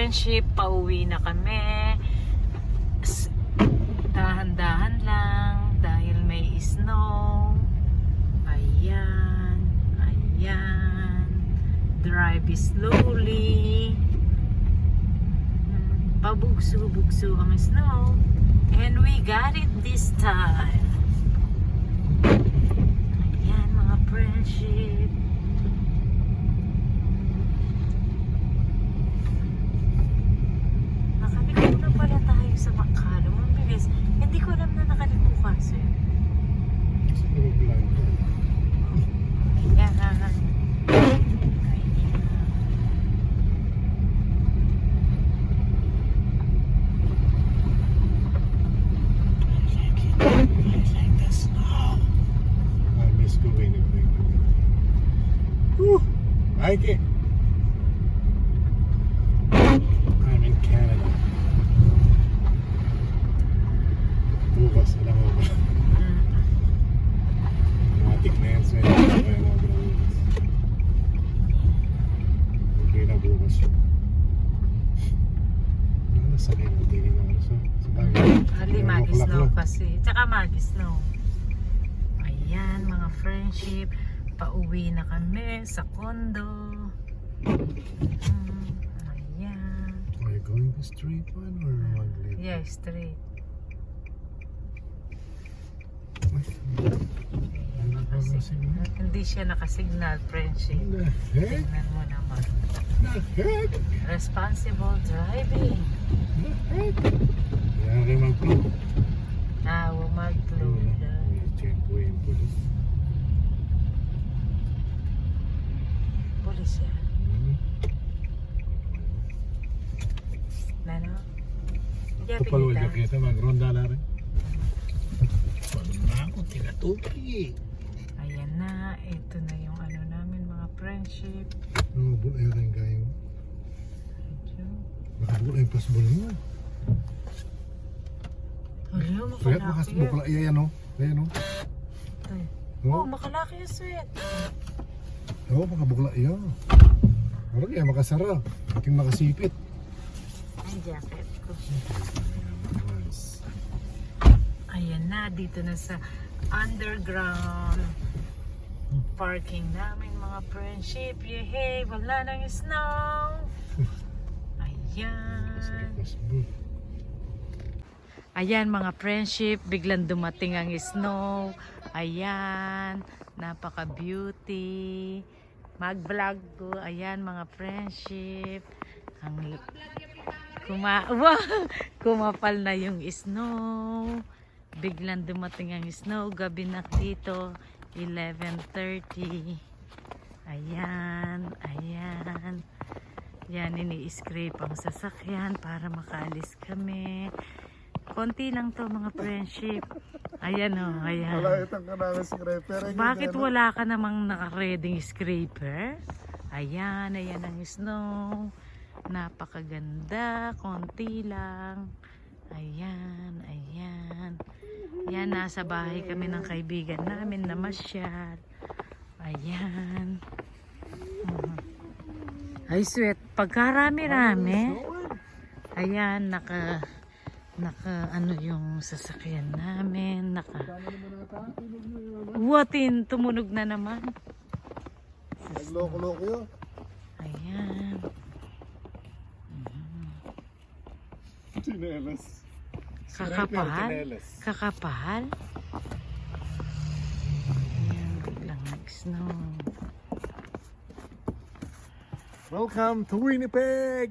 friendship, pauwi na kami. Dahan-dahan lang dahil may snow. Ayan, ayan. Drive slowly. Pabugso-bugso ang snow. And we got it this time. Ayan mga friendship. Nakaliko na pala tayo sa Macalo. Ang bilis. Hindi ko alam na nakaliko kasi. Ayan. Like it. I'm in Canada. Bukas na lang ako. Matik na yan sa'yo. Okay na bukas yun. Nasakay na tingin ako sa bagay. Mag-snow kasi. Tsaka mag-snow. Ayan mga friendship. Pauwi na kami sa condo. Ayan. Are you going the straight one or one lane? Yeah, straight. Hindi siya nakasignal, friendship. What the heck? Tingnan mo naman. What the heck? Responsible driving. What the heck? Kaya kayo mag-plug. Huwag mag-load. Check po yung police. Pulis yan. Nano? Kapalwal ka kita, mag-ronda na rin. Paano na ako, tinatupi. Ayan na, ito na yung ano namin mga friendship. Nakabula yun ang gayong. Medyo. Nakabula yung pasbol mo. Wala, Sweat, makalaki yan. makasbukla. Ayan o. Ayan o. Oh, makalaki yung sweat. Oo, makabukla yan. Parang yan, makasara. Ating makasipit. Ang jacket ko. Nice. Ayan na, dito na sa underground parking namin mga friendship. Yehey, wala nang snow. Ayan. Pasbol. Ayan mga friendship, biglang dumating ang snow. Ayan, napaka beauty. Mag-vlog ko. Ayan mga friendship. Ang kumapal na yung snow. Biglang dumating ang snow. Gabi na dito, 11:30. Ayan, ayan. Yan, ini-scrape ang sasakyan para makaalis kami. Konti lang to mga friendship. Ayan o, ayan. Wala itang kanang scraper. Bakit wala ka namang naka-reading scraper? Ayan, ayan ang snow. Napakaganda. Konti lang. Ayan, ayan. Yan, nasa bahay kami ng kaibigan namin na masyal. Ayan. Ay, sweat. Pagkarami-rami. Ayan, naka ano yung sasakyan namin, Watin, tumunog na naman. Nagloko-loko yun. Ayan. Chinelas. Kakapal? Kakapal? Ayan, biglang nag-snow. Welcome to Winnipeg!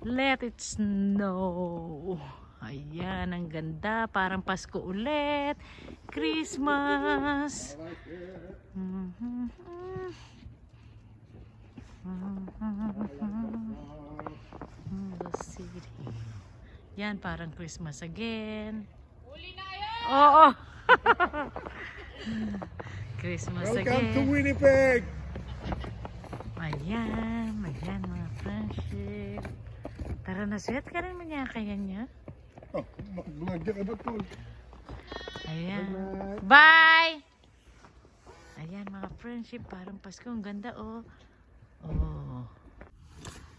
Let it snow. Ayan, ang ganda. Parang Pasko ulit. Christmas. The city. Yan, parang Christmas again. Uli na yun! Oo! Christmas Welcome again. to Winnipeg! Ayan, ayan mga friendship. Tara na, sweat ka rin niya kaya niya. Oh, mag-vlog ka ba to? Ayan. Bye! Ayan mga friendship, parang Pasko. Ang ganda oh. Oh.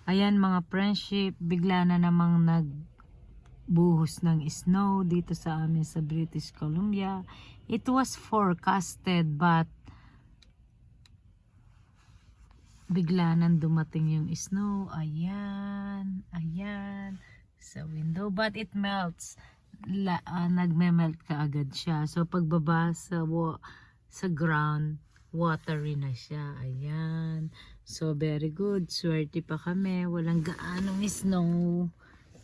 Ayan mga friendship, bigla na namang nagbuhos ng snow dito sa amin sa British Columbia. It was forecasted but bigla nang dumating yung snow. Ayan, ayan sa window, but it melts. Nagme-melt ka agad siya. So pagbaba sa ground, watery na siya. Ayan. So very good. Swerte pa kami. Walang gaanong snow.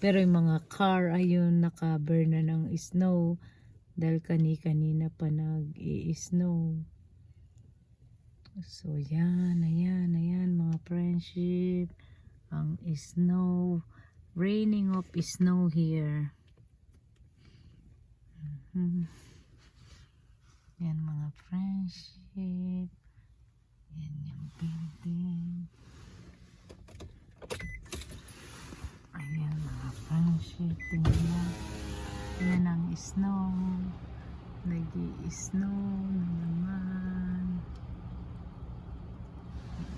Pero yung mga car, ayun, nakaburn na ng snow. Dahil kanina pa nag-i-snow. So yan, ayan, ayan mga friendship. Ang snow. Raining of snow here. Yan mga friendship. Yan yung building. Ayan mga friendship. Tingnan. Yan ang snow. Nag-i-snow na naman.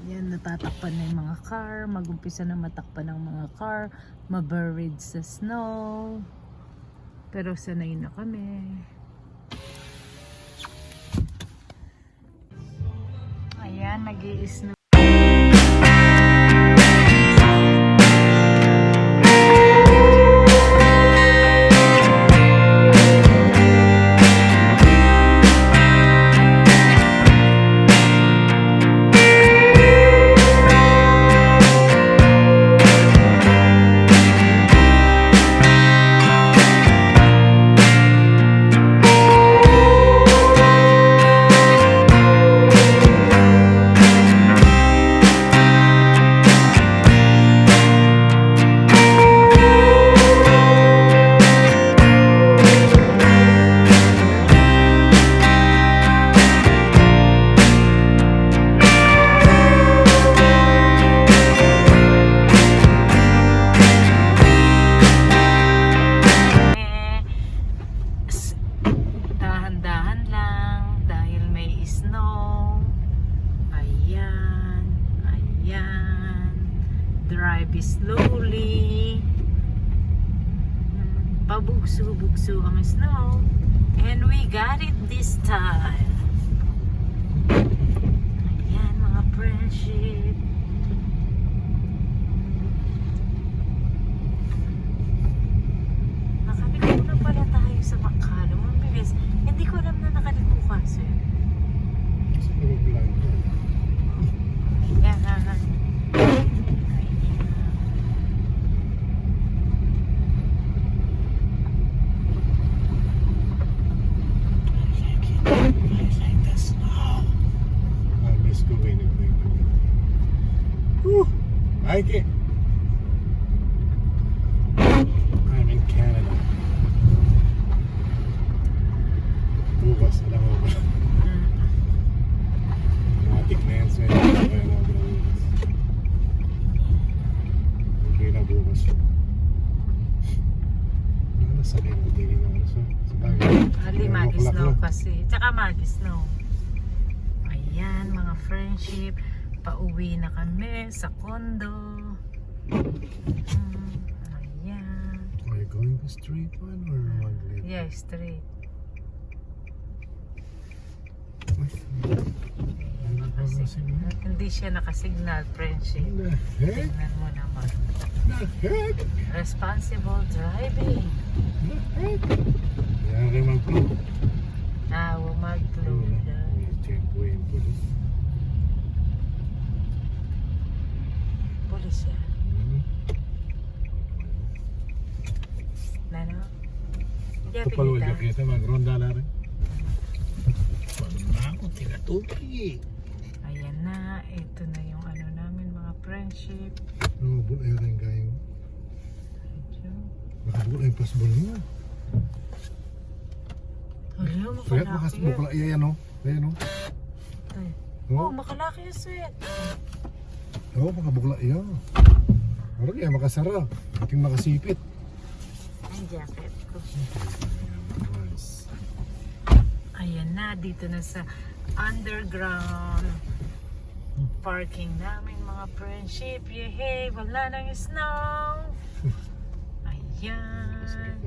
Yan, natatakpan na yung mga car. Mag-umpisa na matakpan ng mga car. Maburied sa snow. Pero sanay na kami. Ayan, nag-i-snow. Drive slowly. Pabugso-bugso ang snow. And we got it this time. Ayan mga friendship. Nakaliko na pala tayo sa Macalo. Ang bilis. Hindi ko alam na nakaliko kasi. Ayan. Like it. I'm in Canada. Bukas na lang ako. Matik na yan sa'yo. Okay na bukas. Ano sa akin mo tingin na ano sa bagay? Ali mag-snow kasi. Tsaka mag-snow. Ayan mga friendship. Pauwi na kami sa condo. Ayan. Are you going the straight one or one way? Yeah, straight. Hindi siya nakasignal, friendship. The heck? Tingnan mo naman. The heck? Responsible driving. The heck? Kaya rin mag-clue. Huwag mag-clue. Tempo yung pulis. Pulis yan. Nano? Hindi Ito pala ulit kita, mag-ronda na rin. Paano na ako, tinatupi. Ayan na, ito na yung ano namin mga friendship. Nakabulay rin kayo. Nakabulay yung pasbol niya. Hello, Sweat, makalaki makasbukla. Ayan o. Ayan o. Oh, makalaki yung sweat. Oo, makabukla yan. Parang yan, makasara. Ating makasipit. Ang jacket ko. Nice. Ayan na, dito na sa underground parking namin mga friendship. Yehey, wala nang snow. Ayan.